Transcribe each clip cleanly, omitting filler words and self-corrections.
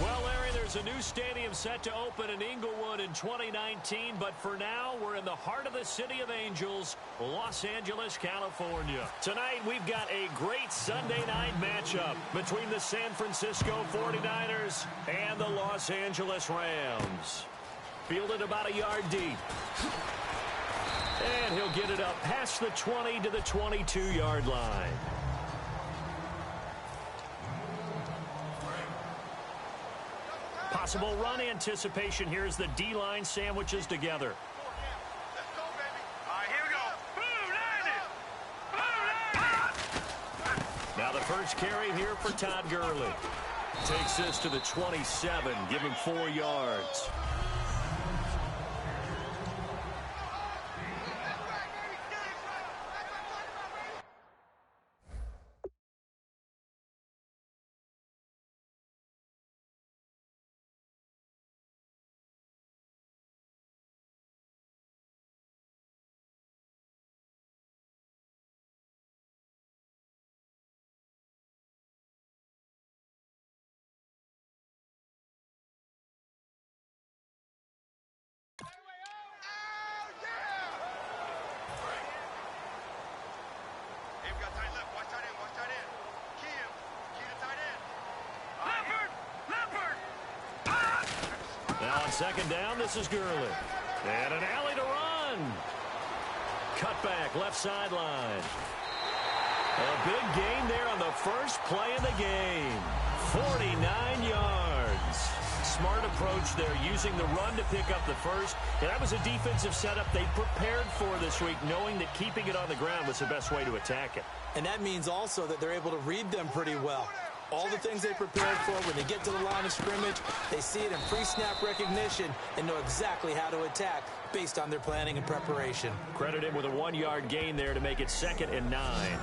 Well, Larry, there's a new stadium set to open in Inglewood in 2019, but for now, we're in the heart of the City of Angels, Los Angeles, California. Tonight, we've got a great Sunday night matchup between the San Francisco 49ers and the Los Angeles Rams. Fielded about a yard deep. And he'll get it up past the 20 to the 22-yard line. Possible run anticipation here as the D-line sandwiches together. Let's go, baby. All right, here we go. Now the first carry here for Todd Gurley. Takes this to the 27, give him 4 yards. Now on second down, this is Gurley. And an alley to run. Cut back, left sideline. A big gain there on the first play of the game. 49 yards. Smart approach there, using the run to pick up the first. And that was a defensive setup they prepared for this week, knowing that keeping it on the ground was the best way to attack it. And that means also that they're able to read them pretty well. All the things they prepared for, when they get to the line of scrimmage, they see it in pre-snap recognition and know exactly how to attack based on their planning and preparation. Credit him with a 1-yard gain there to make it 2nd and 9.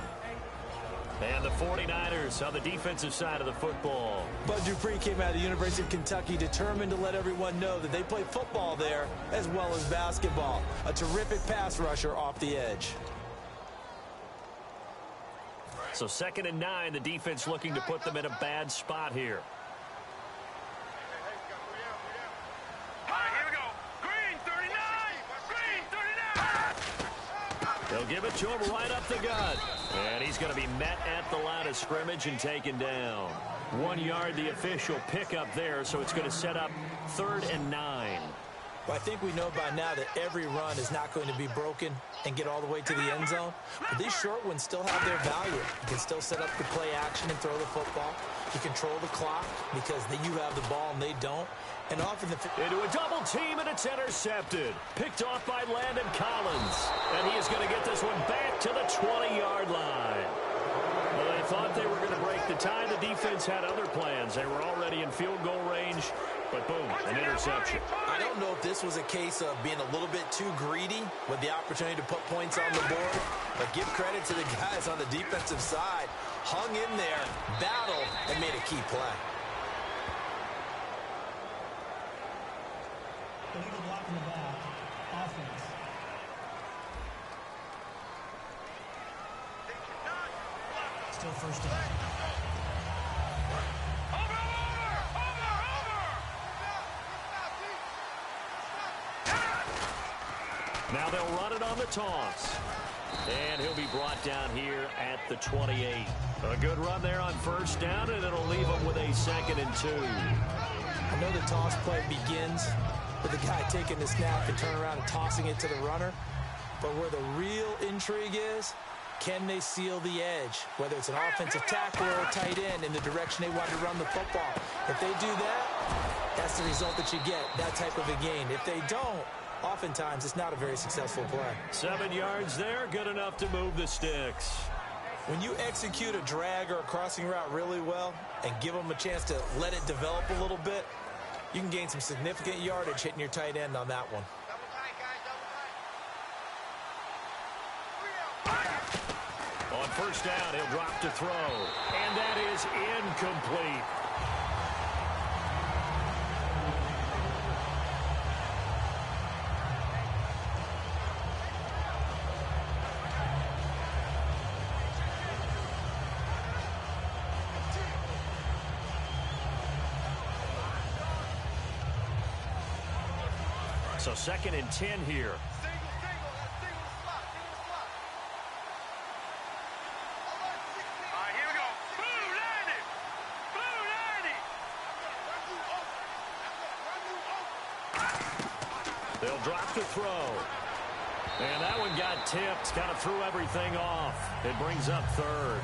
And the 49ers on the defensive side of the football. Bud Dupree came out of the University of Kentucky determined to let everyone know that they play football there as well as basketball. A terrific pass rusher off the edge. So 2nd and 9, the defense looking to put them in a bad spot here. All right, here we go. Green 39. They'll give it to him right up the gut. And he's going to be met at the line of scrimmage and taken down. 1 yard, the official pickup there, so it's going to set up 3rd and 9. Well, I think we know by now that every run is not going to be broken and get all the way to the end zone. But these short ones still have their value. You can still set up the play action and throw the football. You control the clock because you have the ball and they don't. And often into a double team, and it's intercepted. Picked off by Landon Collins. And he is going to get this one back to the 20-yard line. Well, they thought they were going to break the tie. The defense had other plans. They were already in field goal range. But boom, an interception. I don't know if this was a case of being a little bit too greedy with the opportunity to put points on the board, but give credit to the guys on the defensive side. Hung in there, battled, and made a key play. Illegal block in the back. Offense. Still first down. Now they'll run it on the toss. And he'll be brought down here at the 28. A good run there on first down, and it'll leave him with a 2nd and 2. I know the toss play begins with the guy taking the snap and turn around and tossing it to the runner. But where the real intrigue is, can they seal the edge? Whether it's an offensive tackle or a tight end in the direction they want to run the football. If they do that, that's the result that you get, that type of a gain. If they don't, oftentimes it's not a very successful play. 7 yards there, good enough to move the sticks. When you execute a drag or a crossing route really well and give them a chance to let it develop a little bit, You can gain some significant yardage hitting your tight end on that one. On first down, he'll drop to throw. And that is incomplete. So 2nd and 10 here. They'll drop to throw. And that one got tipped. Kind of threw everything off. It brings up 3rd.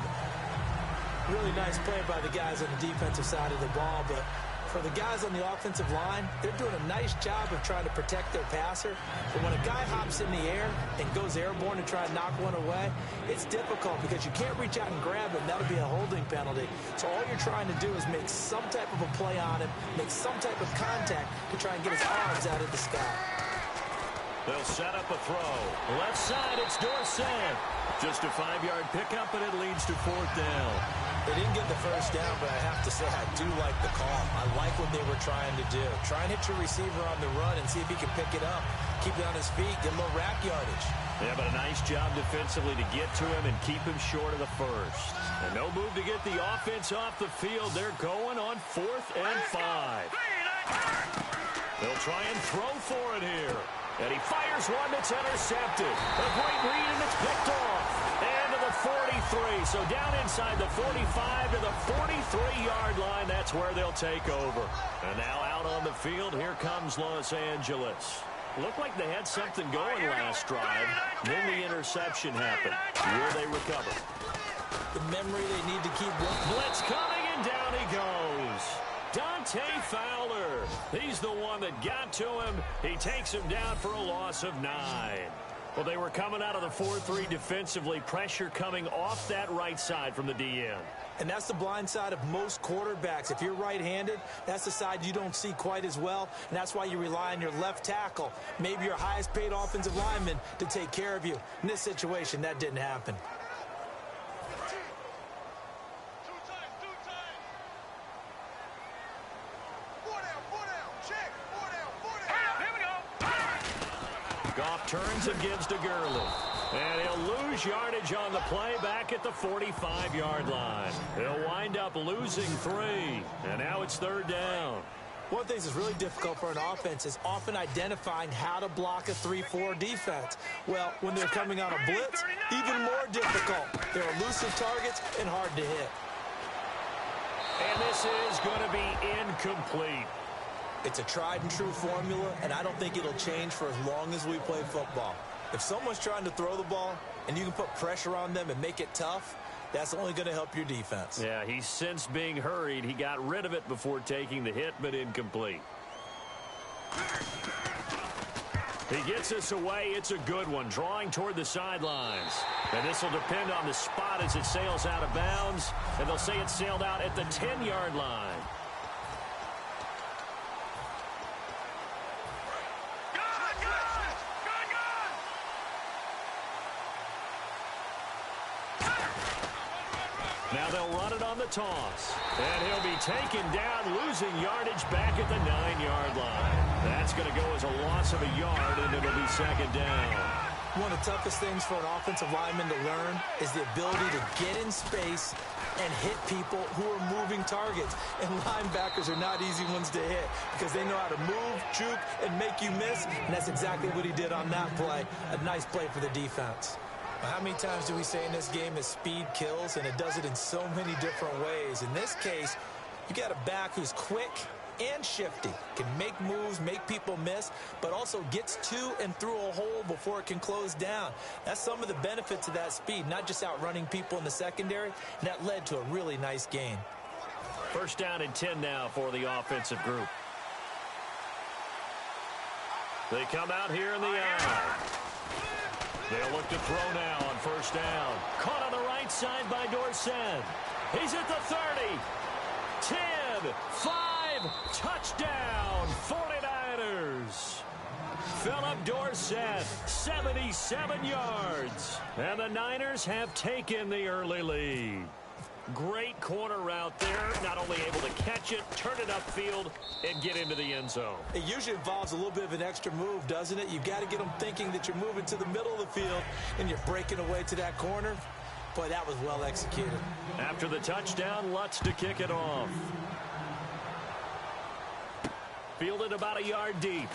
Really nice play by the guys on the defensive side of the ball, but for the guys on the offensive line, they're doing a nice job of trying to protect their passer. But when a guy hops in the air and goes airborne to try and knock one away, it's difficult because you can't reach out and grab him. That'll be a holding penalty. So all you're trying to do is make some type of a play on him, make some type of contact to try and get his arms out of the sky. They'll set up a throw. Left side, it's Dorsett. Just a 5-yard pickup, and it leads to 4th down. They didn't get the first down, but I have to say I do like the call. I like what they were trying to do. Try and hit your receiver on the run and see if he can pick it up. Keep it on his feet, get a little rack yardage. Yeah, but a nice job defensively to get to him and keep him short of the first. And no move to get the offense off the field. They're going on 4th and 5. They'll try and throw for it here. And he fires one that's intercepted. A great read, and it's picked off. And to the 43. So down inside the 45 to the 43-yard line. That's where they'll take over. And now out on the field, here comes Los Angeles. Looked like they had something going last drive. Then the interception happened. Will they recover? The memory they need to keep working. Blitz coming, and down he goes. Dante Fowler. He's the one that got to him. He takes him down for a loss of 9. Well, they were coming out of the 4-3 defensively. Pressure coming off that right side from the DN. And that's the blind side of most quarterbacks. If you're right-handed, that's the side you don't see quite as well. And that's why you rely on your left tackle, maybe your highest-paid offensive lineman, to take care of you. In this situation, that didn't happen. Goff turns and gives to Gurley. And he'll lose yardage on the play back at the 45-yard line. He'll wind up losing 3. And now it's 3rd down. One of the things that's really difficult for an offense is often identifying how to block a 3-4 defense. Well, when they're coming on a blitz, even more difficult. They're elusive targets and hard to hit. And this is going to be incomplete. It's a tried-and-true formula, and I don't think it'll change for as long as we play football. If someone's trying to throw the ball and you can put pressure on them and make it tough, that's only going to help your defense. Yeah, he's since being hurried. He got rid of it before taking the hit, but incomplete. He gets us away. It's a good one, drawing toward the sidelines. And this will depend on the spot as it sails out of bounds. And they'll say it sailed out at the 10-yard line. Now they'll run it on the toss. And he'll be taken down, losing yardage back at the 9-yard line. That's going to go as a loss of a yard, and it'll be 2nd down. One of the toughest things for an offensive lineman to learn is the ability to get in space and hit people who are moving targets. And linebackers are not easy ones to hit because they know how to move, juke, and make you miss. And that's exactly what he did on that play. A nice play for the defense. How many times do we say in this game that speed kills, and it does it in so many different ways? In this case, you got a back who's quick and shifty, can make moves, make people miss, but also gets to and through a hole before it can close down. That's some of the benefits of that speed, not just outrunning people in the secondary, and that led to a really nice gain. 1st down and 10 now for the offensive group. They come out here in the eye. They'll look to throw now on 1st down. Caught on the right side by Dorsett. He's at the 30, 10, 5, Touchdown, 49ers. Philip Dorsett, 77 yards. And the Niners have taken the early lead. Great corner route there. Not only able to catch it, turn it upfield, and get into the end zone. It usually involves a little bit of an extra move, doesn't it? You've got to get them thinking that you're moving to the middle of the field and you're breaking away to that corner. Boy, that was well executed. After the touchdown, Lutz to kick it off. Fielded about a yard deep.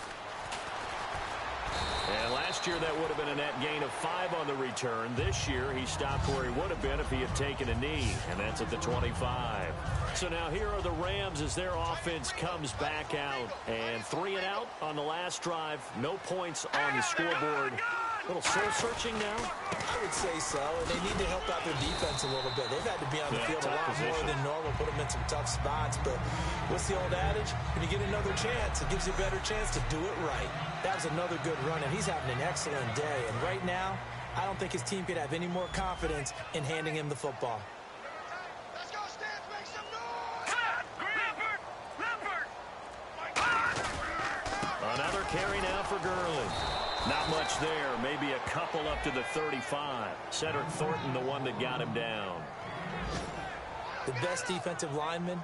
And last year, that would have been a net gain of 5 on the return. This year, he stopped where he would have been if he had taken a knee, and that's at the 25. So now here are the Rams as their offense comes back out. And 3 and out on the last drive. No points on the scoreboard. A little soul-searching now? I would say so, and they need to help out their defense a little bit. They've had to be on the field a lot more than normal, put them in some tough spots. But what's the old adage? When you get another chance, it gives you a better chance to do it right. That was another good run, and he's having an excellent day. And right now, I don't think his team could have any more confidence in handing him the football. Let's go, Stance, make some noise! Leopard! Another carry now for Gurley. Not much there. Maybe a couple up to the 35. Cedric Thornton, the one that got him down. The best defensive linemen,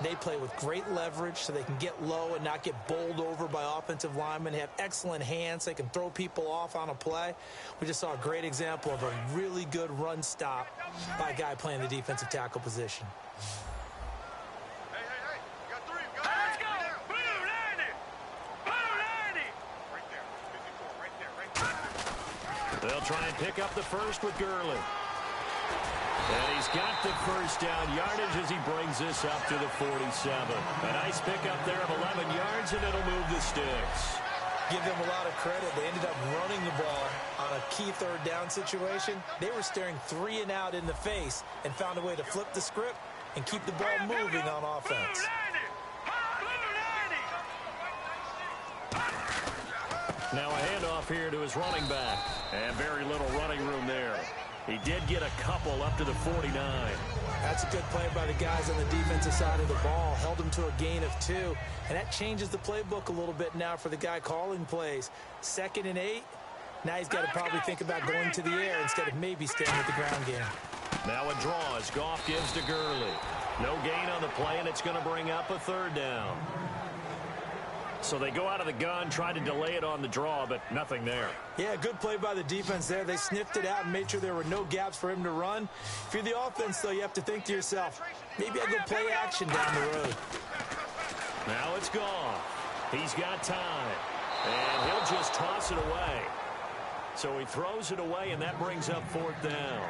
they play with great leverage so they can get low and not get bowled over by offensive linemen. They have excellent hands. They can throw people off on a play. We just saw a great example of a really good run stop by a guy playing the defensive tackle position. Hey, you got 3. Let's go! Boom, Landy! Right there, 54, right there. They'll try and pick up the first with Gurley. And he's got the first down yardage as he brings this up to the 47. A nice pickup there of 11 yards, and it'll move the sticks. Give them a lot of credit. They ended up running the ball on a key third down situation. They were staring 3 and out in the face and found a way to flip the script and keep the ball moving on offense. Now a handoff here to his running back. And very little running room there. He did get a couple up to the 49. That's a good play by the guys on the defensive side of the ball. Held him to a gain of 2. And that changes the playbook a little bit now for the guy calling plays. 2nd and 8. Now he's got to probably think about going to the air instead of maybe staying with the ground game. Now a draw as Goff gives to Gurley. No gain on the play, and it's going to bring up a 3rd down. So they go out of the gun, try to delay it on the draw, but nothing there. Yeah, good play by the defense there. They sniffed it out and made sure there were no gaps for him to run. If you're the offense, though, you have to think to yourself, maybe I go play action down the road. Now it's Goff. He's got time. And he'll just toss it away. So he throws it away, and that brings up 4th down.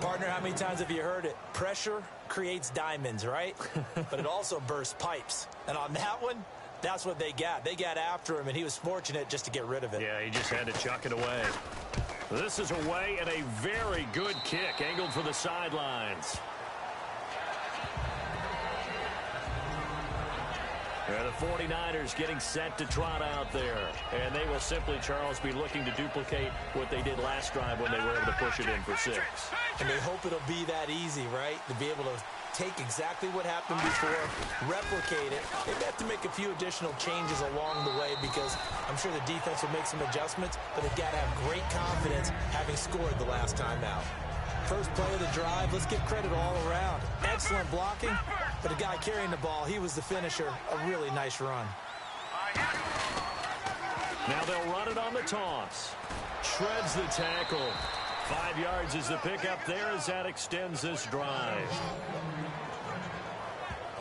Partner, how many times have you heard it? Pressure creates diamonds, right? But it also bursts pipes. And on that one, that's what they got. They got after him, and he was fortunate just to get rid of it. Yeah, he just had to chuck it away. This is away, and a very good kick angled for the sidelines. And the 49ers getting set to trot out there. And they will simply, Charles, be looking to duplicate what they did last drive when they were able to push it in for 6. And they hope it'll be that easy, right? To be able to take exactly what happened before, replicate it. They have to make a few additional changes along the way because I'm sure the defense will make some adjustments, but they've got to have great confidence having scored the last time out. First play of the drive, let's give credit all around. Excellent blocking, but the guy carrying the ball, he was the finisher. A really nice run. Now they'll run it on the toss. Shreds the tackle. 5 yards is the pickup there as that extends this drive.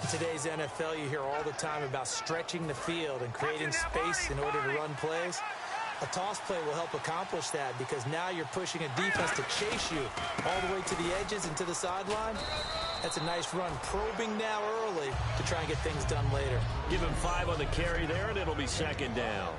In today's NFL, you hear all the time about stretching the field and creating space in order to run plays. A toss play will help accomplish that because now you're pushing a defense to chase you all the way to the edges and to the sideline. That's a nice run, probing now early to try and get things done later. Give him 5 on the carry there, and it'll be 2nd down.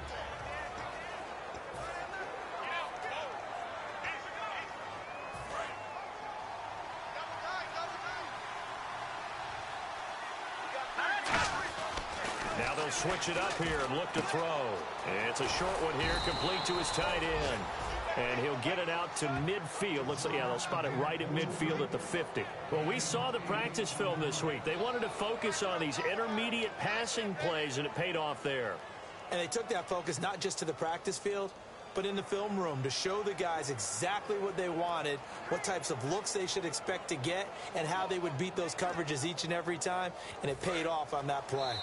Now they'll switch it up here and look to throw. It's a short one here, complete to his tight end. And he'll get it out to midfield. Looks like, yeah, they'll spot it right at midfield at the 50. Well, we saw the practice film this week. They wanted to focus on these intermediate passing plays, and it paid off there. And they took that focus not just to the practice field, but in the film room to show the guys exactly what they wanted, what types of looks they should expect to get, and how they would beat those coverages each and every time, and it paid off on that play.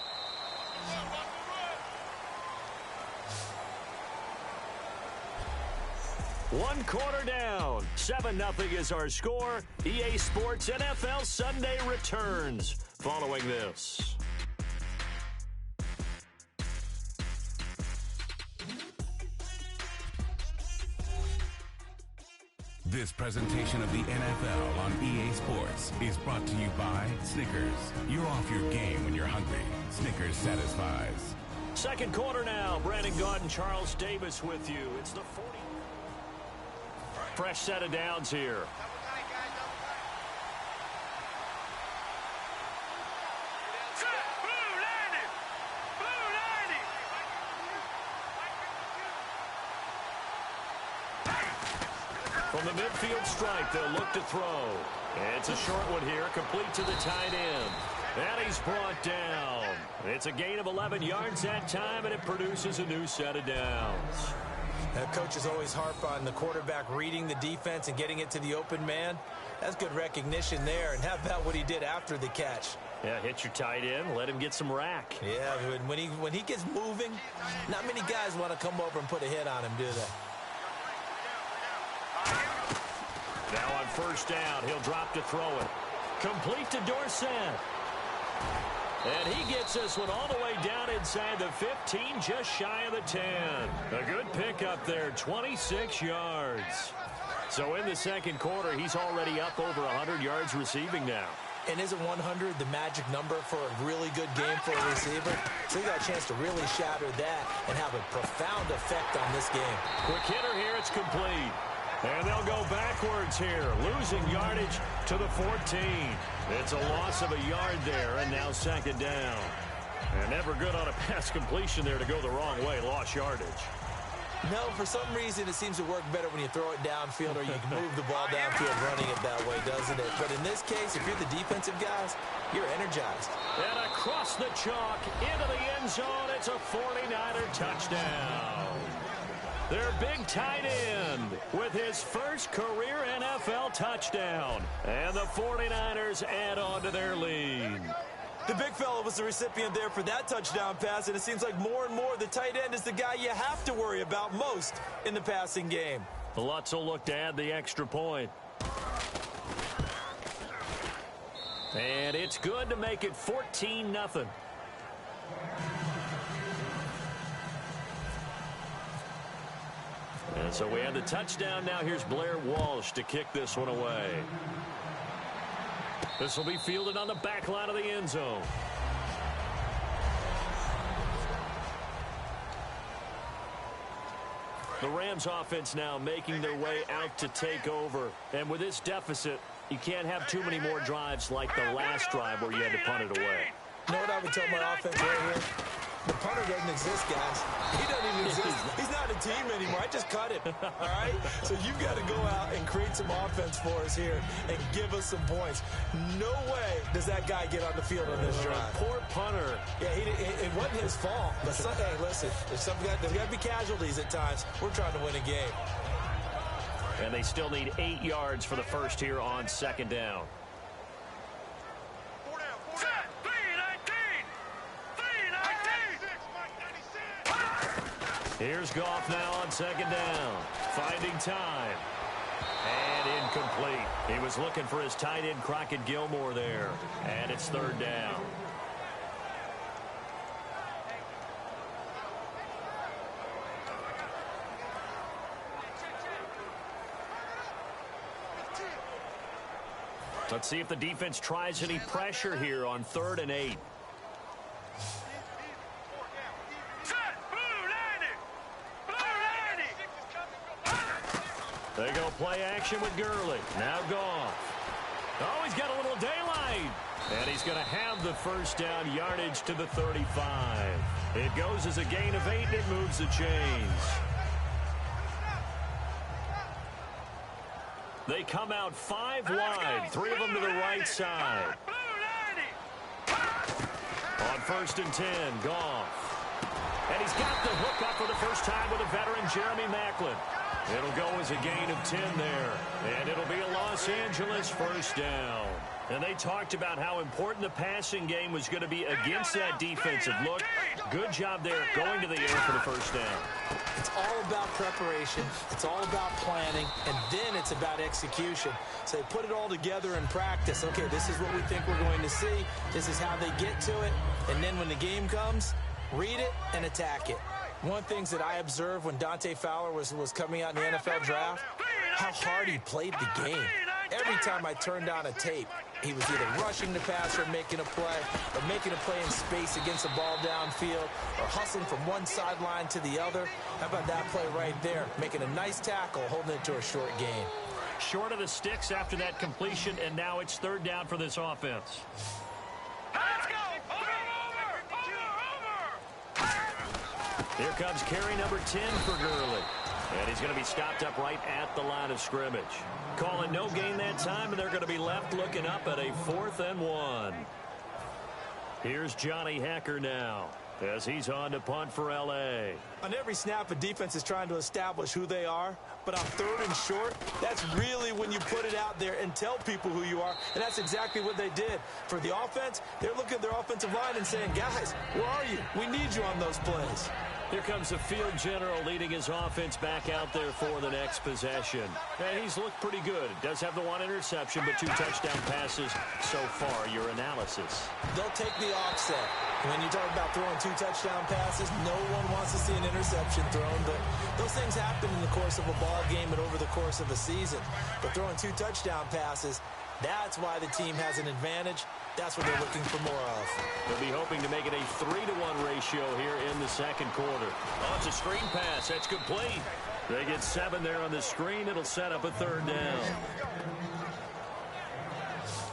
One quarter down. 7-0 is our score. EA Sports NFL Sunday returns following this. This presentation of the NFL on EA Sports is brought to you by Snickers. You're off your game when you're hungry. Snickers satisfies. Second quarter now. Brandon Gaudin, Charles Davis with you. It's the 40. Fresh set of downs here. From the midfield stripe, they'll look to throw. And it's a short one here, complete to the tight end. And he's brought down. It's a gain of 11 yards that time, and it produces a new set of downs. Coaches always harp on the quarterback reading the defense and getting it to the open man. That's good recognition there. And how about what he did after the catch? Yeah, hit your tight end, let him get some rack. Yeah, when he gets moving, not many guys want to come over and put a hit on him, do they? Now on first down, he'll drop to throw it. Complete to Dorsett. And he gets this one all the way down inside the 15, just shy of the 10. A good pickup there, 26 yards. So in the second quarter, he's already up over 100 yards receiving now. And isn't 100 the magic number for a really good game for a receiver? So he got a chance to really shatter that and have a profound effect on this game. Quick hitter here, it's complete. And they'll go backwards here, losing yardage to the 14. It's a loss of a yard there, and now second down. And never good on a pass completion there to go the wrong way, lost yardage. No, for some reason it seems to work better when you throw it downfield or you can move the ball downfield running it that way, doesn't it? But in this case, if you're the defensive guys, you're energized. And across the chalk, into the end zone, it's a 49er touchdown. Their big tight end with his first career NFL touchdown. And the 49ers add on to their lead. The big fella was the recipient there for that touchdown pass, and it seems like more and more the tight end is the guy you have to worry about most in the passing game. Lutz will look to add the extra point. And it's good to make it 14-0. And so we have the touchdown. Now here's Blair Walsh to kick this one away. This will be fielded on the back line of the end zone. The Rams offense now making their way out to take over. And with this deficit, you can't have too many more drives like the last drive where you had to punt it away. You know what I would tell my offense right here? The punter doesn't exist, guys. He doesn't even exist. He's not a team anymore. I just cut him, all right? So you've got to go out and create some offense for us here and give us some points. No way does that guy get on the field on this drive. Poor punter. Yeah, it wasn't his fault. But hey, listen, there's got to be casualties at times. We're trying to win a game. And they still need 8 yards for the first here on second down. Here's Goff now on second down. Finding time. And incomplete. He was looking for his tight end, Crockett Gilmore there. And it's third down. Let's see if the defense tries any pressure here on 3rd and 8. They go play action with Gurley. Now Goff. Oh, he's got a little daylight. And he's going to have the first down yardage to the 35. It goes as a gain of 8, and it moves the chains. They come out 5 wide, 3 of them to the right side. On 1st and 10, Goff. And he's got the hook up for the first time with a veteran, Jeremy Maclin. It'll go as a gain of 10 there. And it'll be a Los Angeles first down. And they talked about how important the passing game was going to be against that defensive look. Good job there going to the air for the first down. It's all about preparation. It's all about planning. And then it's about execution. So they put it all together in practice. Okay, this is what we think we're going to see. This is how they get to it. And then when the game comes, read it and attack it. One of the things that I observed when Dante Fowler was coming out in the NFL draft, how hard he played the game. Every time I turned on a tape, he was either rushing the passer, making a play, or making a play in space against the ball downfield, or hustling from one sideline to the other. How about that play right there? Making a nice tackle, holding it to a short gain. Short of the sticks after that completion, and now it's 3rd down for this offense. Let's go! Here comes carry number 10 for Gurley. And he's going to be stopped up right at the line of scrimmage. Calling no gain that time, and they're going to be left looking up at a 4th and 1. Here's Johnny Hacker now as he's on to punt for L.A. On every snap, a defense is trying to establish who they are. But on 3rd and short, that's really when you put it out there and tell people who you are. And that's exactly what they did. For the offense, they're looking at their offensive line and saying, guys, where are you? We need you on those plays. Here comes the field general leading his offense back out there for the next possession. And he's looked pretty good. Does have the 1 interception, but 2 touchdown passes so far. Your analysis. They'll take the offset. When you talk about throwing 2 touchdown passes, no one wants to see an interception thrown, but those things happen in the course of a ball game and over the course of a season. But throwing 2 touchdown passes, that's why the team has an advantage. That's what they're looking for more of. They'll be hoping to make it a 3-to-1 ratio here in the 2nd quarter. Oh, it's a screen pass. That's complete. They get 7 there on the screen. It'll set up a 3rd down.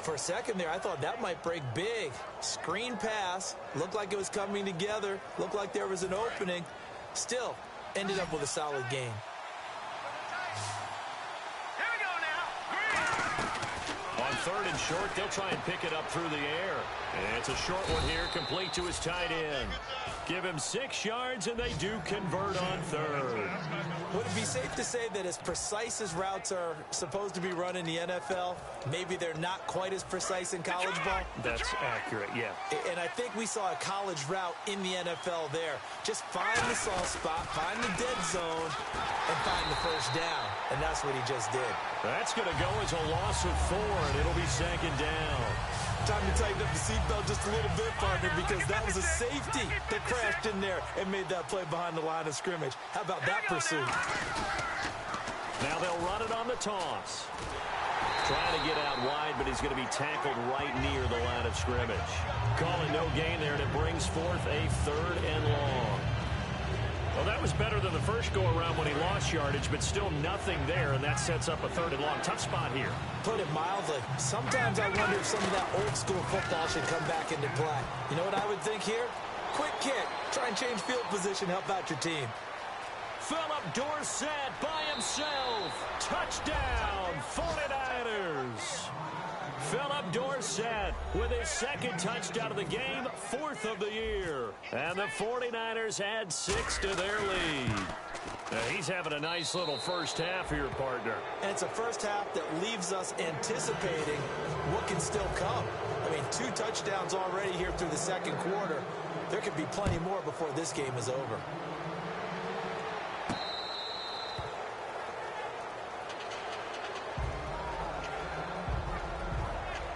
For a second there, I thought that might break big. Screen pass. Looked like it was coming together. Looked like there was an opening. Still, ended up with a solid game. On 3rd and short, they'll try and pick it up through the air. And it's a short one here, complete to his tight end. Give him 6 yards, and they do convert on 3rd. Would it be safe to say that as precise as routes are supposed to be run in the NFL, maybe they're not quite as precise in college ball? That's accurate, yeah. And I think we saw a college route in the NFL there. Just find the soft spot, find the dead zone, and find the first down. And that's what he just did. That's going to go as a loss of 4, and it'll be 2nd down. Time to tighten up the seatbelt just a little bit, partner, because that was a safety that crashed in there and made that play behind the line of scrimmage. How about that pursuit? Now they'll run it on the toss. Trying to get out wide, but he's going to be tackled right near the line of scrimmage. Calling no gain there, and it brings forth a 3rd and long. Well, that was better than the first go-around when he lost yardage, but still nothing there, and that sets up a 3rd and long. Tough spot here. Put it mildly. Sometimes I wonder if some of that old-school football should come back into play. You know what I would think here? Quick kick. Try and change field position. Help out your team. Philip Dorsett by himself. Touchdown, 49ers. Philip Dorsett with his 2nd touchdown of the game, 4th of the year. And the 49ers add 6 to their lead. He's having a nice little first half here, partner. And it's a first half that leaves us anticipating what can still come. I mean, 2 touchdowns already here through the 2nd quarter. There could be plenty more before this game is over.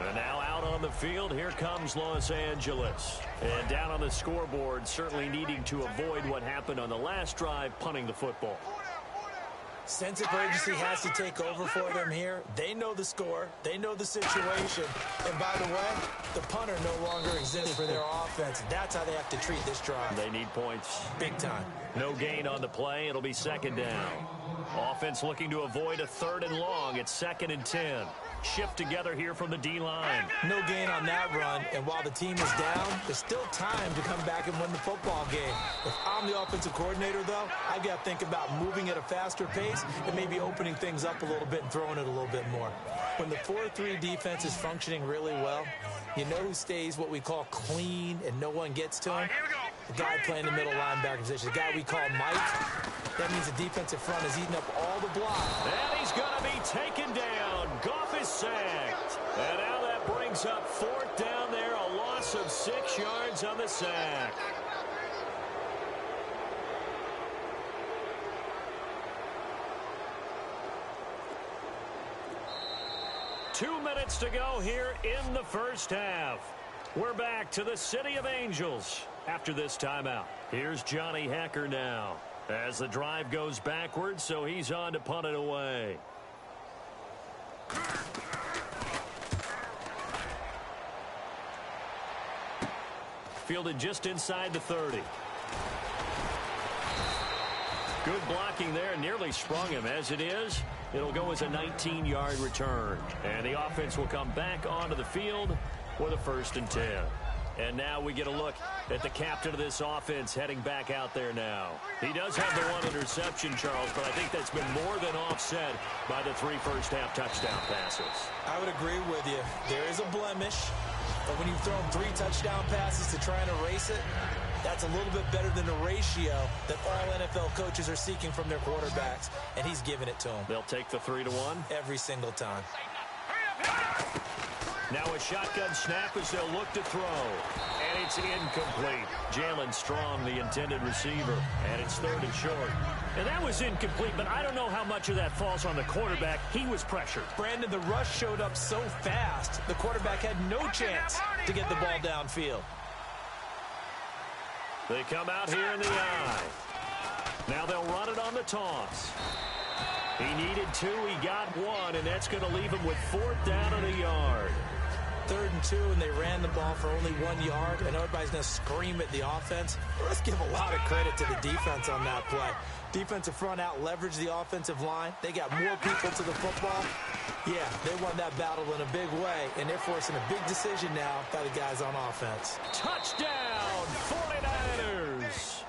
And now out on the field, here comes Los Angeles. And down on the scoreboard, certainly needing to avoid what happened on the last drive, punting the football. Sense of urgency has to take over for them here. They know the score. They know the situation. And by the way, the punter no longer exists for their offense. That's how they have to treat this drive. They need points. Big time. No gain on the play. It'll be 2nd down. Offense looking to avoid a 3rd and long. It's 2nd and 10. shift together here from the D-line. No gain on that run, and while the team is down, there's still time to come back and win the football game. If I'm the offensive coordinator, though, I've got to think about moving at a faster pace and maybe opening things up a little bit and throwing it a little bit more. When the 4-3 defense is functioning really well, you know who stays what we call clean and no one gets to him? The guy playing the middle linebacker position, the guy we call Mike. That means the defensive front is eating up all the block. And he's going to be taken down. Goff is sacked. And now that brings up 4th down there, a loss of 6 yards on the sack. Two minutes to go here in the first half. We're back to the City of Angels after this timeout. Here's Johnny Hacker now as the drive goes backwards, so he's on to punt it away. Fielded just inside the 30. Good blocking there, nearly sprung him. As it is, it'll go as a 19-yard return. And the offense will come back onto the field with a 1st and 10. And now we get a look at the captain of this offense heading back out there now. He does have the 1 interception, Charles, but I think that's been more than offset by the 3 first-half touchdown passes. I would agree with you. There is a blemish, but when you've thrown 3 touchdown passes to try and erase it, that's a little bit better than the ratio that all NFL coaches are seeking from their quarterbacks, and he's giving it to them. They'll take the 3-1? Every single time. Now a shotgun snap as they'll look to throw. And it's incomplete. Jalen Strong, the intended receiver. And it's 3rd and short. And that was incomplete, but I don't know how much of that falls on the quarterback. He was pressured. Brandon, the rush showed up so fast, the quarterback had no chance to get the ball downfield. They come out here in the eye. Now they'll run it on the toss. He needed 2, he got 1, and that's going to leave him with 4th down and a yard. 3rd and 2, and they ran the ball for only 1 yard. I know everybody's going to scream at the offense. Let's give a lot of credit to the defense on that play. Defensive front out leveraged the offensive line. They got more people to the football. Yeah, they won that battle in a big way, and they're forcing a big decision now by the guys on offense. Touchdown, 49ers.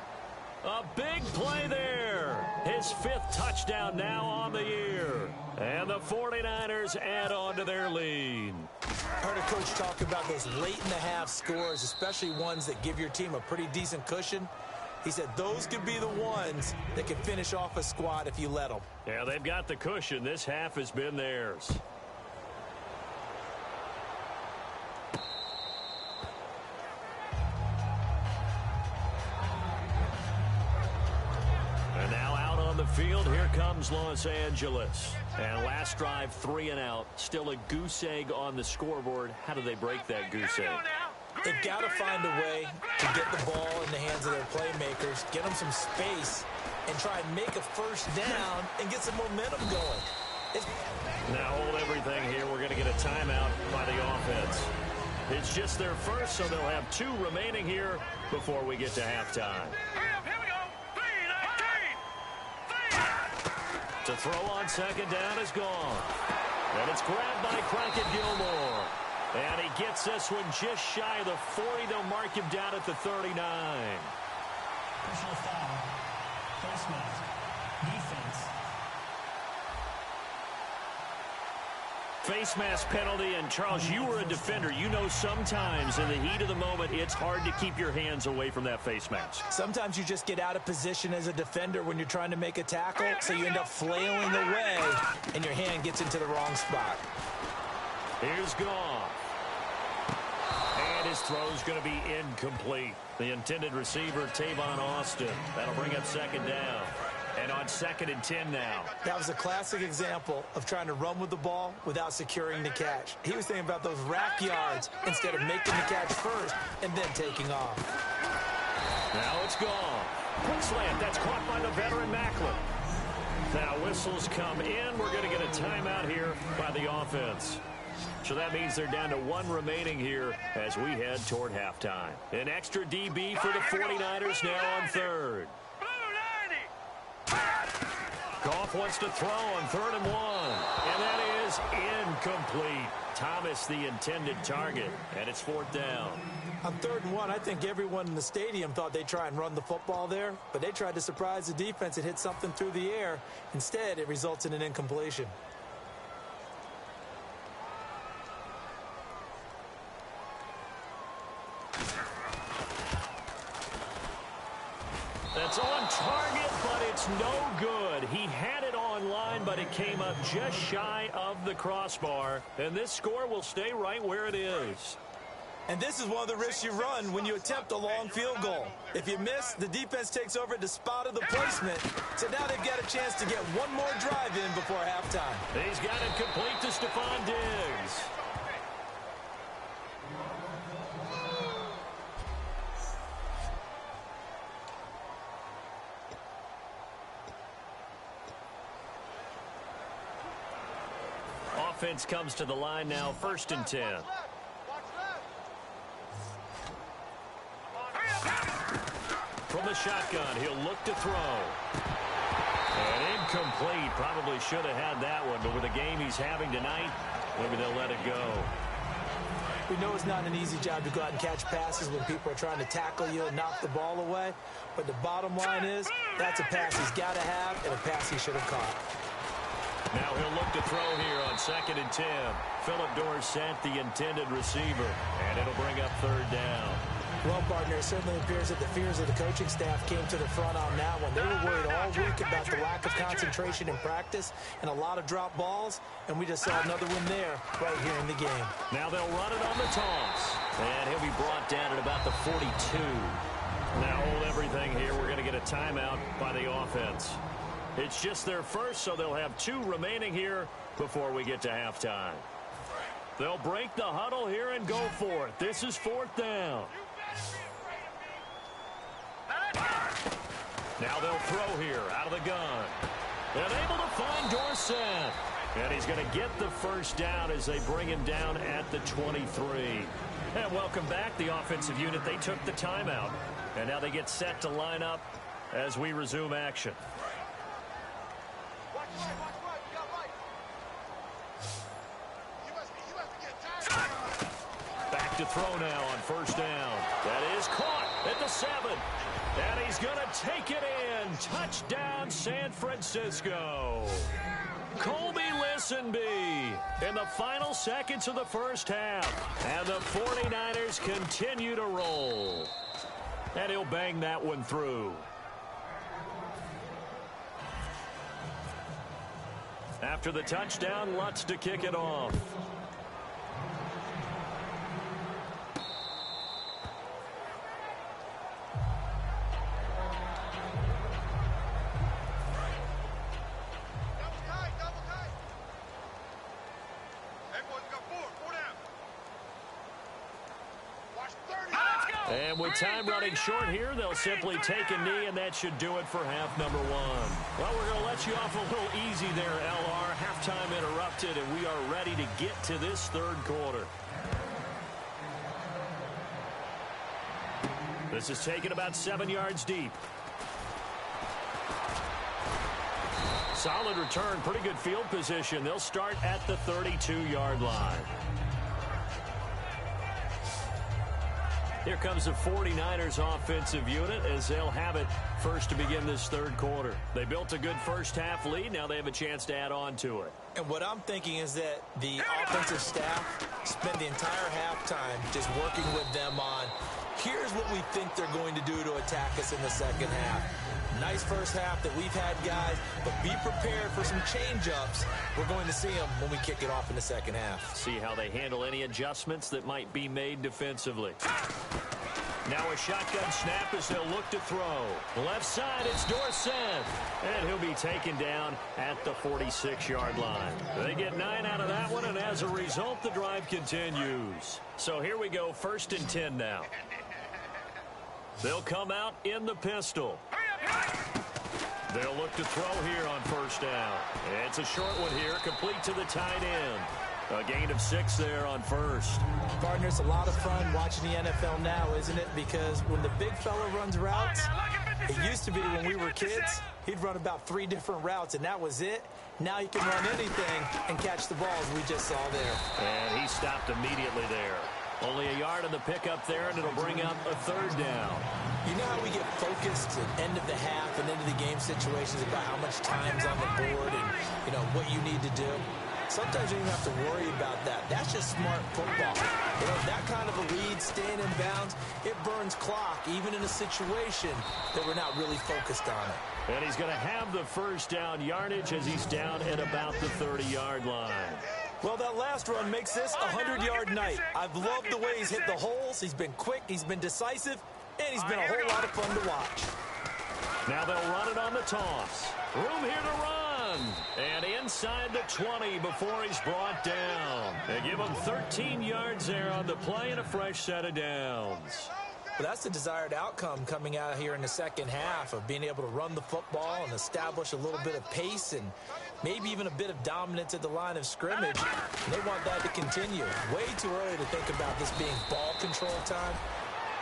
A big play there. His 5th touchdown now on the year. And the 49ers add on to their lead. I heard a coach talk about those late-in-the-half scores, especially ones that give your team a pretty decent cushion. He said those could be the ones that can finish off a squad if you let them. Yeah, they've got the cushion. This half has been theirs. And now out on the field, here comes Los Angeles. And last drive, 3 and out. Still a goose egg on the scoreboard. How do they break that goose egg? They've got to find a way to get the ball in the hands of their playmakers, get them some space, and try and make a 1st down and get some momentum going. Now hold everything here. We're going to get a timeout by the offense. It's just their first, so they'll have 2 remaining here before we get to halftime. To throw on 2nd down is gone. And it's grabbed by Crockett Gilmore. And he gets this one just shy of the 40. They'll mark him down at the 39. Personal foul. Face mask. Defense. Face mask penalty. And, Charles, you were a defender. You know sometimes in the heat of the moment, it's hard to keep your hands away from that face mask. Sometimes you just get out of position as a defender when you're trying to make a tackle, so you end up flailing away, and your hand gets into the wrong spot. Here's Goff. And his throw's going to be incomplete. The intended receiver, Tavon Austin. That'll bring up 2nd down. And on 2nd and 10 now. That was a classic example of trying to run with the ball without securing the catch. He was thinking about those rack yards instead of making the catch first and then taking off. Now it's gone. Quick slant. That's caught by the veteran Macklin. Now whistles come in. We're going to get a timeout here by the offense. So that means they're down to 1 remaining here as we head toward halftime. An extra DB for the 49ers now on 3rd. Goff wants to throw on 3rd and 1. And that is incomplete. Thomas, the intended target, and it's 4th down. On 3rd and 1, I think everyone in the stadium thought they'd try and run the football there, but they tried to surprise the defense and hit something through the air. Instead, it results in an incompletion. That's on target, but it's no good. He had it on line, but it came up just shy of the crossbar, and this score will stay right where it is. And this is one of the risks you run when you attempt a long field goal. If you miss, the defense takes over at the spot of the placement. So now they've got a chance to get one more drive in before halftime. He's got it complete to Stephon Diggs. Offense comes to the line now, 1st and 10. From the shotgun, he'll look to throw. And incomplete. Probably should have had that one, but with the game he's having tonight, maybe they'll let it go. We know it's not an easy job to go out and catch passes when people are trying to tackle you and knock the ball away. But the bottom line is, that's a pass he's got to have and a pass he should have caught. Now he'll look to throw here on 2nd and 10. Philip Dorsett, the intended receiver, and it'll bring up 3rd down. Well, partner, it certainly appears that the fears of the coaching staff came to the front on that one. They were worried all week about the lack of concentration in practice and a lot of drop balls, and we just saw another one there right here in the game. Now they'll run it on the toss, and he'll be brought down at about the 42. Now hold everything here. We're going to get a timeout by the offense. It's just their first, so they'll have 2 remaining here before we get to halftime. They'll break the huddle here and go for it. This is 4th down. Now they'll throw here out of the gun. And able to find Dorsett. And he's going to get the 1st down as they bring him down at the 23. And welcome back, the offensive unit. They took the timeout. And now they get set to line up as we resume action. Back to throw now on 1st down. That is caught at the 7. And he's going to take it in. Touchdown, San Francisco. Colby Listenbee in the final seconds of the 1st half. And the 49ers continue to roll. And he'll bang that one through. After the touchdown, Lutz to kick it off. And with time running short here, they'll simply take a knee, and that should do it for half number 1. Well, we're going to let you off a little easy there, LR. Halftime interrupted, and we are ready to get to this 3rd quarter. This is taken about 7 yards deep. Solid return, pretty good field position. They'll start at the 32-yard line. Here comes the 49ers offensive unit as they'll have it first to begin this 3rd quarter. They built a good 1st half lead. Now they have a chance to add on to it. And what I'm thinking is that the offensive staff spent the entire halftime just working with them on, here's what we think they're going to do to attack us in the 2nd half. Nice 1st half that we've had, guys, but be prepared for some change-ups. We're going to see them when we kick it off in the 2nd half. See how they handle any adjustments that might be made defensively. Now a shotgun snap as they'll look to throw. Left side, it's Dorsett. And he'll be taken down at the 46-yard line. They get 9 out of that one, and as a result, the drive continues. So here we go, 1st and 10 now. They'll come out in the pistol. They'll look to throw here on 1st down. It's a short one here, complete to the tight end. A gain of 6 there on 1st. Partner, it's a lot of fun watching the NFL now, isn't it? Because when the big fella runs routes, it used to be when we were kids, he'd run about 3 different routes, and that was it. Now he can run anything and catch the ball, as we just saw there. And he stopped immediately there. Only a yard on the pickup there, and it'll bring up a third down. You know how we get focused at end of the half and into the game situations about how much time's on the board and, you know, what you need to do? Sometimes you don't have to worry about that. That's just smart football. You know, that kind of a lead, staying in bounds, it burns clock, even in a situation that we're not really focused on it. And he's going to have the first down yardage as he's down at about the 30-yard line. Well, that last run makes this a 100-yard night. I've loved the way he's hit the holes. He's been quick, he's been decisive, and he's been a whole lot of fun to watch. Now they'll run it on the toss. Room here to run. And inside the 20 before he's brought down. They give him 13 yards there on the play and a fresh set of downs. Well, that's the desired outcome coming out here in the second half of being able to run the football and establish a little bit of pace and maybe even a bit of dominance at the line of scrimmage. And they want that to continue. Way too early to think about this being ball control time.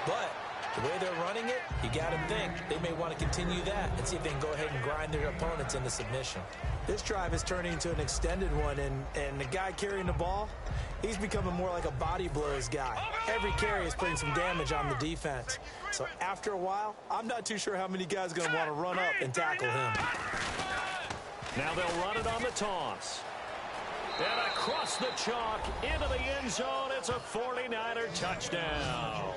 But the way they're running it, you got to think they may want to continue that and see if they can go ahead and grind their opponents into submission. This drive is turning into an extended one, and the guy carrying the ball, he's becoming more like a body blows guy. Every carry is putting some damage on the defense. So after a while, I'm not too sure how many guys are going to want to run up and tackle him. Now they'll run it on the toss. And across the chalk into the end zone, it's a 49er touchdown.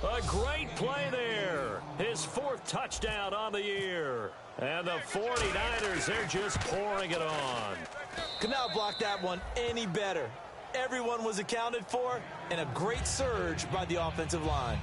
A great play there. His fourth touchdown on the year. And the 49ers, they're just pouring it on. Could not block that one any better. Everyone was accounted for, and a great surge by the offensive line.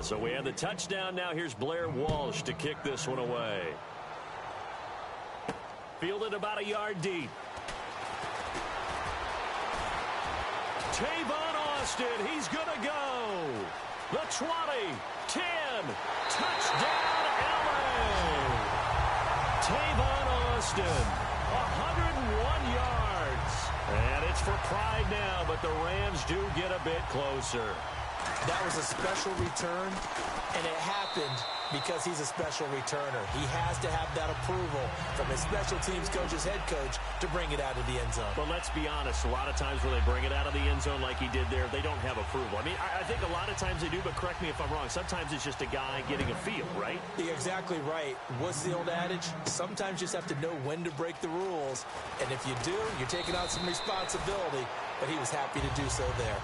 So we have the touchdown. Now here's Blair Walsh to kick this one away. Fielded about a yard deep. Tavon Austin, he's going to go. The 20, 10, touchdown LA. Tavon Austin, 101 yards. And it's for pride now, but the Rams do get a bit closer. That was a special return, and it happened because he's a special returner. He has to have that approval from his special teams coach's head coach to bring it out of the end zone. But let's be honest, a lot of times when they bring it out of the end zone like he did there, they don't have approval. I mean, I think a lot of times they do, but correct me if I'm wrong. Sometimes it's just a guy getting a feel, right? You're exactly right. What's the old adage? Sometimes you just have to know when to break the rules. And if you do, you're taking on some responsibility. But he was happy to do so there.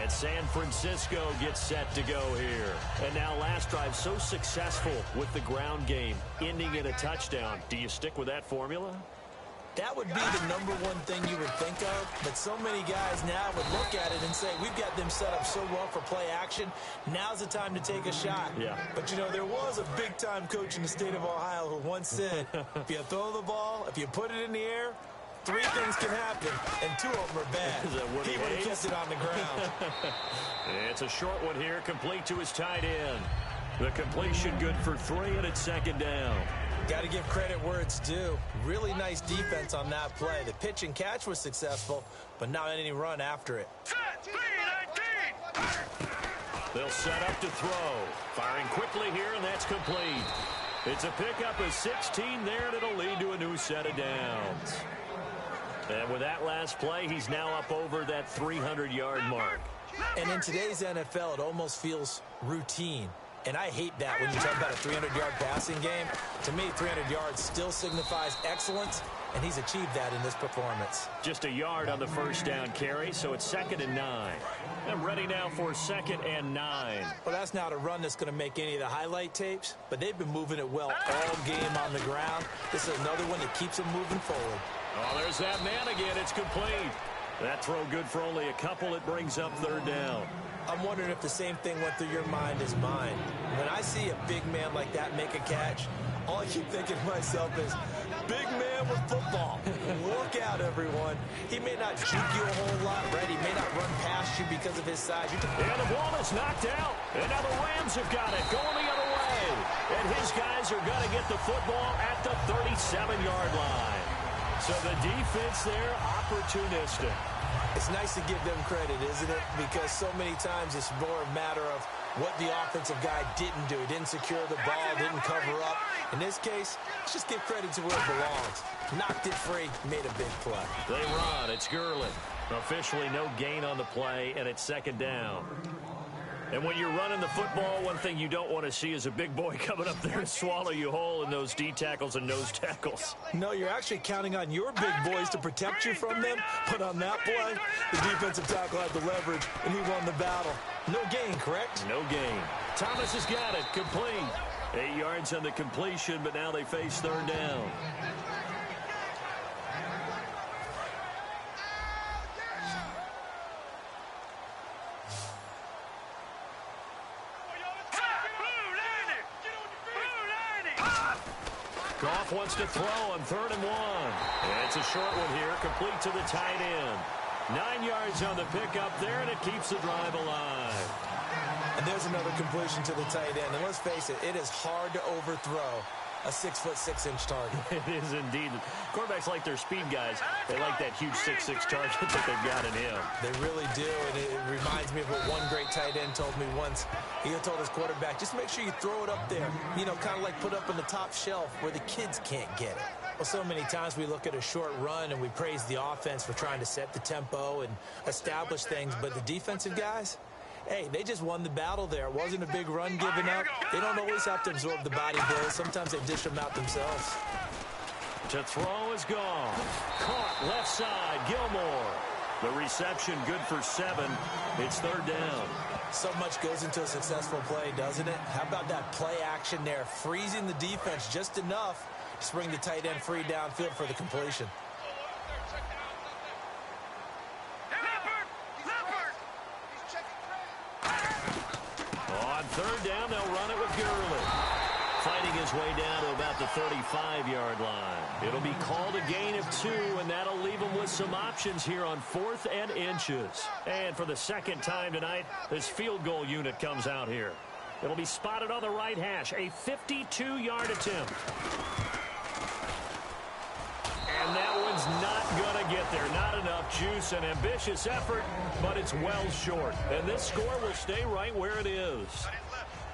And San Francisco gets set to go here. And now last drive so successful with the ground game, ending in a touchdown. Do you stick with that formula? That would be the number one thing you would think of, but so many guys now would look at it and say, we've got them set up so well for play action, now's the time to take a shot. Yeah. But, you know, there was a big-time coach in the state of Ohio who once said, if you throw the ball, if you put it in the air, 3 things can happen, and 2 of them are bad. He would have kept it on the ground. It's a short one here, complete to his tight end. The completion good for 3, and it's second down. Got to give credit where it's due. Really nice defense on that play. The pitch and catch was successful, but not any run after it. They'll set up to throw. Firing quickly here, and that's complete. It's a pickup of 16 there, and it'll lead to a new set of downs. And with that last play, he's now up over that 300-yard mark. And in today's NFL, it almost feels routine. And I hate that when you talk about a 300-yard passing game. To me, 300 yards still signifies excellence, and he's achieved that in this performance. Just a yard on the first down carry, so it's 2nd and 9. And ready now for 2nd and 9. Well, that's not a run that's going to make any of the highlight tapes, but they've been moving it well all game on the ground. This is another one that keeps them moving forward. Oh, there's that man again. It's complete. That throw good for only a couple. It brings up 3rd down. I'm wondering if the same thing went through your mind as mine. When I see a big man like that make a catch, all I keep thinking to myself is, big man with football. Look out, everyone. He may not juke you a whole lot, right? He may not run past you because of his size. And the ball is knocked out. And now the Rams have got it going the other way. And his guys are going to get the football at the 37-yard line. So the defense there, opportunistic. It's nice to give them credit, isn't it? Because so many times it's more a matter of what the offensive guy didn't do. Didn't secure the ball, didn't cover up. In this case, let's just give credit to where it belongs. Knocked it free, made a big play. They run. It's Gurley. Officially no gain on the play, and it's 2nd down. And when you're running the football, one thing you don't want to see is a big boy coming up there and swallow you whole in those D tackles and nose tackles. No, you're actually counting on your big boys to protect you from them. But on that play, the defensive tackle had the leverage, and he won the battle. No gain, correct? No gain. Thomas has got it. Complete. 8 yards on the completion, but now they face 3rd down. Goff wants to throw on 3rd and 1. And it's a short one here, complete to the tight end. 9 yards on the pickup there, and it keeps the drive alive. And there's another completion to the tight end. And let's face it, it is hard to overthrow a 6'6" target. It is indeed. Quarterbacks like their speed guys. They like that huge 6'6" target that they've got in him. They really do, and it reminds me of what one great tight end told me once. He told his quarterback, just make sure you throw it up there. You know, kind of like put up on the top shelf where the kids can't get it. Well, so many times we look at a short run and we praise the offense for trying to set the tempo and establish things, but the defensive guys, hey, they just won the battle there. It wasn't a big run given up. They don't always have to absorb the body blows. Sometimes they dish them out themselves. To throw is gone. Caught left side, Gilmore. The reception good for 7. It's 3rd down. So much goes into a successful play, doesn't it? How about that play action there? Freezing the defense just enough to bring the tight end free downfield for the completion. third down, they'll run it with Gurley. Fighting his way down to about the 35-yard line. It'll be called a gain of 2, and that'll leave him with some options here on 4th and inches. And for the second time tonight, this field goal unit comes out here. It'll be spotted on the right hash, a 52-yard attempt. And that one's not going to get there. Not enough juice, an ambitious effort, but it's well short. And this score will stay right where it is.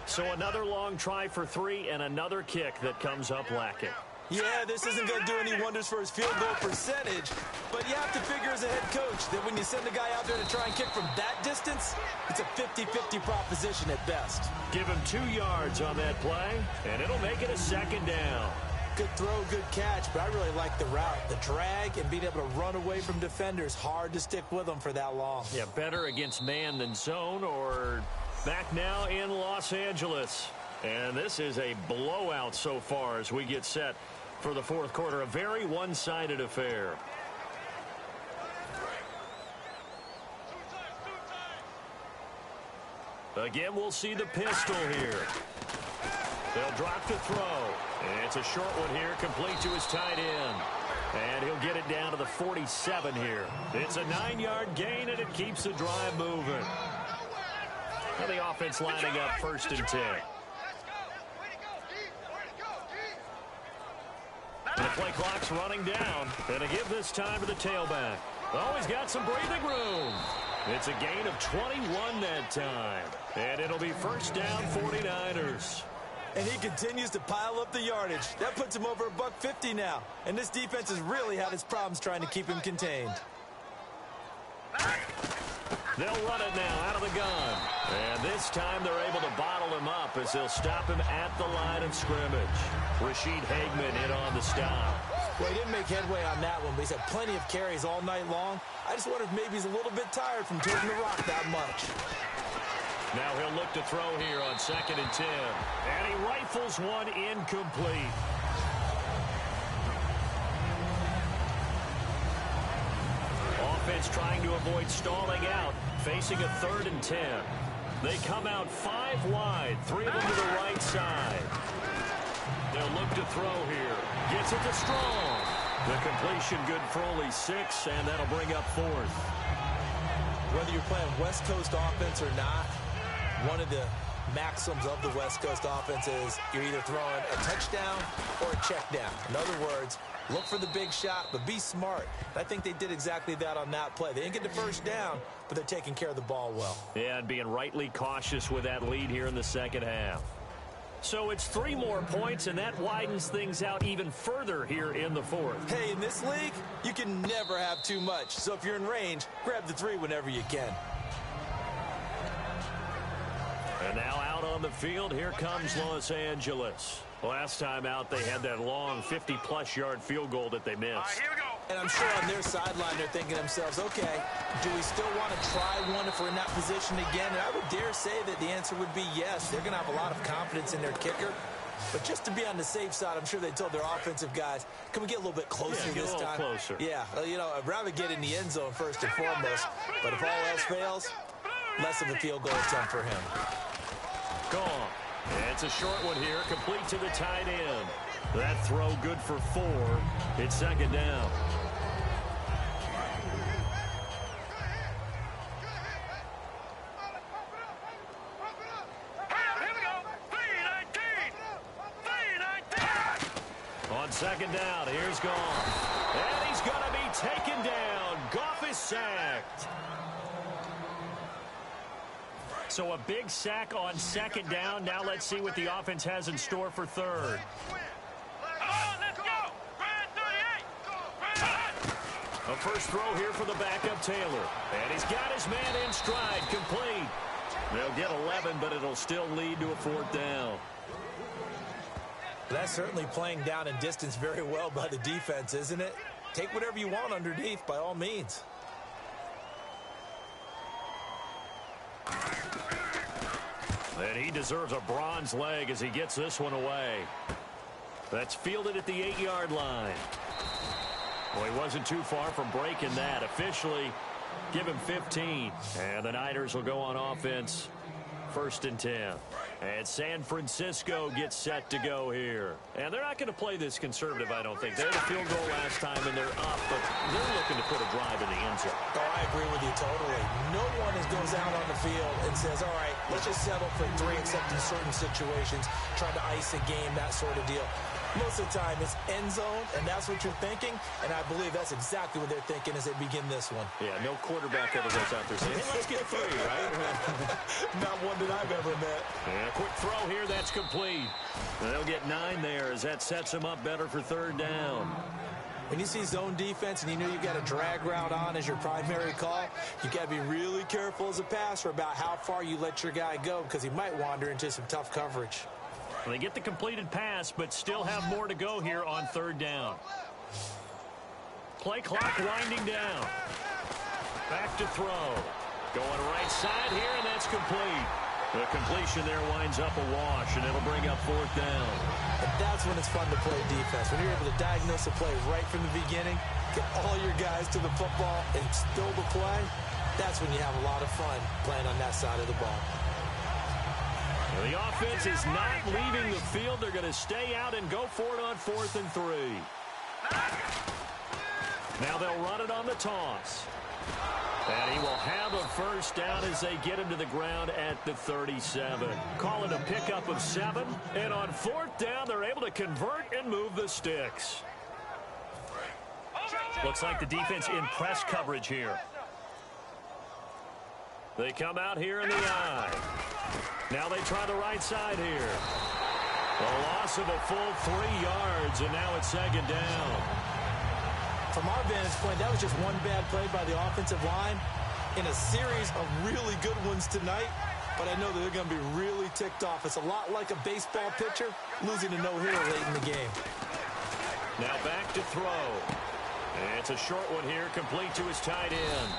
So another long try for 3 and another kick that comes up lacking. Yeah, this isn't going to do any wonders for his field goal percentage, but you have to figure as a head coach that when you send a guy out there to try and kick from that distance, it's a 50-50 proposition at best. Give him 2 yards on that play, and it'll make it a second down. Good throw, good catch, but I really like the route. The drag and being able to run away from defenders, hard to stick with them for that long. Yeah, better against man than zone, or back now in Los Angeles. And this is a blowout so far as we get set for the fourth quarter. A very one-sided affair. Again, we'll see the pistol here. They'll drop the throw. And it's a short one here, complete to his tight end. And he'll get it down to the 47 here. It's a 9-yard gain, and it keeps the drive moving. And the offense lining up 1st and 10. And the play clock's running down. And to give this time to the tailback. Oh, he's got some breathing room. It's a gain of 21 that time. And it'll be 1st down, 49ers. And he continues to pile up the yardage. That puts him over $150 now. And this defense has really had its problems trying to keep him contained. They'll run it now out of the gun. And this time they're able to bottle him up as they'll stop him at the line of scrimmage. Rashid Hageman in on the stop. Well, he didn't make headway on that one, but he's had plenty of carries all night long. I just wonder if maybe he's a little bit tired from taking the rock that much. Now he'll look to throw here on 2nd and 10. And he rifles one incomplete. Offense trying to avoid stalling out, facing a 3rd and 10. They come out 5 wide, 3 of them to the right side. They'll look to throw here. Gets it to Strong. The completion good for only 6, and that'll bring up 4th. Whether you're playing West Coast offense or not, one of the maxims of the West Coast offense is you're either throwing a touchdown or a check down. In other words, look for the big shot, but be smart. I think they did exactly that on that play. They didn't get the 1st down, but they're taking care of the ball well. Yeah, and being rightly cautious with that lead here in the second half. So it's 3 more points, and that widens things out even further here in the 4th. Hey, in this league, you can never have too much. So if you're in range, grab the 3 whenever you can. And now out on the field, here comes Los Angeles. Last time out, they had that long 50-plus yard field goal that they missed. Here we go. And I'm sure on their sideline, they're thinking to themselves, okay, do we still want to try one if we're in that position again? And I would dare say that the answer would be yes. They're going to have a lot of confidence in their kicker. But just to be on the safe side, I'm sure they told their offensive guys, can we get a little bit closer this time? Closer. Yeah, you know, I'd rather get in the end zone first and foremost. But if all else fails, less of a field goal attempt for him. Gone. And it's a short one here, complete to the tight end. That throw good for 4. It's 2nd down. On 2nd down, here's Goff. And he's going to be taken down. Goff is sacked. So a big sack on 2nd down. Now let's see what the offense has in store for 3rd. A first throw here for the backup Taylor. And he's got his man in stride, complete. They'll get 11, but it'll still lead to a 4th down. That's certainly playing down and distance very well by the defense, isn't it? Take whatever you want underneath, by all means. And he deserves a bronze leg as he gets this one away. That's fielded at the 8-yard line. Well, he wasn't too far from breaking that. Officially, give him 15. And the Niners will go on offense, 1st and 10. And San Francisco gets set to go here. And they're not going to play this conservative, I don't think. They had a field goal last time, and they're up, but they're looking to put a drive in the end zone. Oh, I agree with you totally. No one goes out on the field and says, all right, let's just settle for 3, except in certain situations, trying to ice a game, that sort of deal. Most of the time, it's end zone, and that's what you're thinking, and I believe that's exactly what they're thinking as they begin this one. Yeah, no quarterback ever goes out there saying, hey, let's get 3, right? Not one that I've ever met. And a quick throw here, that's complete. And they'll get 9 there as that sets them up better for 3rd down. When you see zone defense and you know you've got a drag route on as your primary call, you got to be really careful as a passer about how far you let your guy go because he might wander into some tough coverage. Well, they get the completed pass, but still have more to go here on 3rd down. Play clock winding down. Back to throw. Going right side here, and that's complete. The completion there winds up a wash, and it'll bring up 4th down. And that's when it's fun to play defense. When you're able to diagnose a play right from the beginning, get all your guys to the football, and still the play, that's when you have a lot of fun playing on that side of the ball. Well, the offense is not leaving the field. They're going to stay out and go for it on 4th and 3. Now they'll run it on the toss. And he will have a 1st down as they get him to the ground at the 37. Call it a pickup of 7. And on 4th down, they're able to convert and move the sticks. Looks like the defense in press coverage here. They come out here in the eye. Now they try the right side here. A loss of a full 3 yards, and now it's 2nd down. From our vantage point, that was just one bad play by the offensive line in a series of really good ones tonight. But I know that they're going to be really ticked off. It's a lot like a baseball pitcher losing a no-hitter late in the game. Now back to throw. And it's a short one here, complete to his tight end.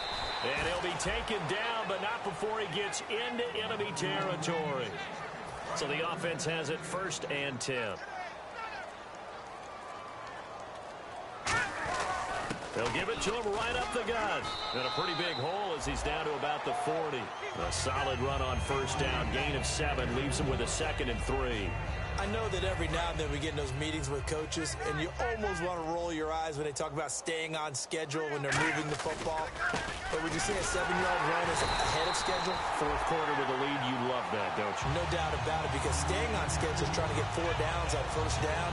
And he'll be taken down, but not before he gets into enemy territory. So the offense has it 1st and 10. They'll give it to him right up the gut. And a pretty big hole as he's down to about the 40. A solid run on 1st down. Gain of 7 leaves him with a 2nd and 3. I know that every now and then we get in those meetings with coaches, and you almost want to roll your eyes when they talk about staying on schedule when they're moving the football. But would you say a 7-yard run is ahead of schedule? 4th quarter with a lead, you love that, don't you? No doubt about it, because staying on schedule is trying to get 4 downs on 1st down.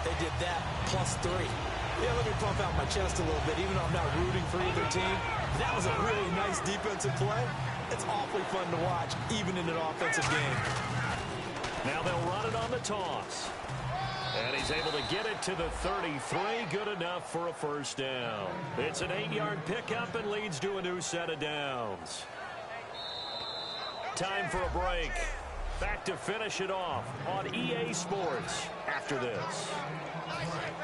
They did that plus 3. Yeah, let me pump out my chest a little bit, even though I'm not rooting for either team. That was a really nice defensive play. It's awfully fun to watch, even in an offensive game. Now they'll run it on the toss. And he's able to get it to the 33. Good enough for a 1st down. It's an 8-yard pickup and leads to a new set of downs. Time for a break. Back to finish it off on EA Sports after this.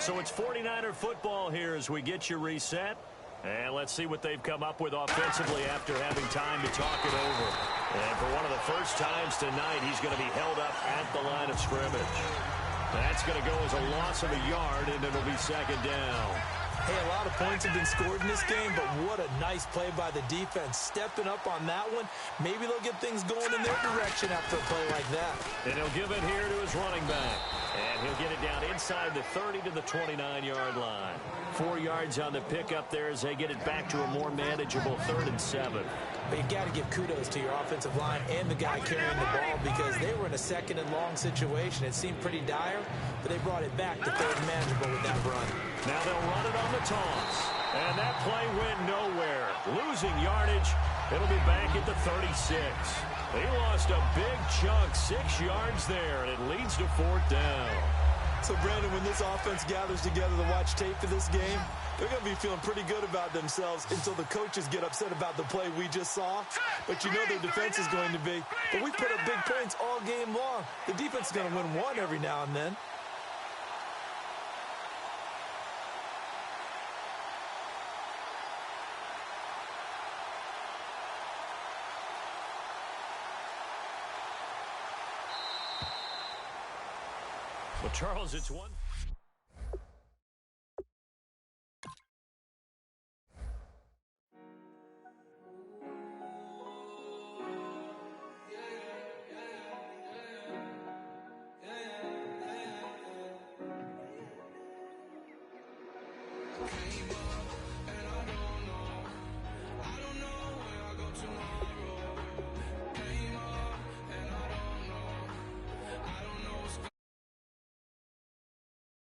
So it's 49er football here as we get you reset. And let's see what they've come up with offensively after having time to talk it over. And for one of the first times tonight, he's going to be held up at the line of scrimmage. That's going to go as a loss of a yard, and it'll be 2nd down. Hey, a lot of points have been scored in this game, but what a nice play by the defense. Stepping up on that one, maybe they'll get things going in their direction after a play like that. And he'll give it here to his running back. And he'll get it down inside the 30 to the 29-yard line. 4 yards on the pickup there as they get it back to a more manageable 3rd and 7. But you got to give kudos to your offensive line and the guy carrying the ball because they were in a 2nd and long situation. It seemed pretty dire, but they brought it back to 3rd and manageable with that run. Now they'll run it on the toss. And that play went nowhere. Losing yardage. It'll be back at the 36. They lost a big chunk, 6 yards there, and it leads to 4th down. So, Brandon, when this offense gathers together to watch tape for this game, they're going to be feeling pretty good about themselves until the coaches get upset about the play we just saw. But you know their defense is going to be. But we put up big points all game long. The defense is going to win one every now and then. Well, Charles, it's one.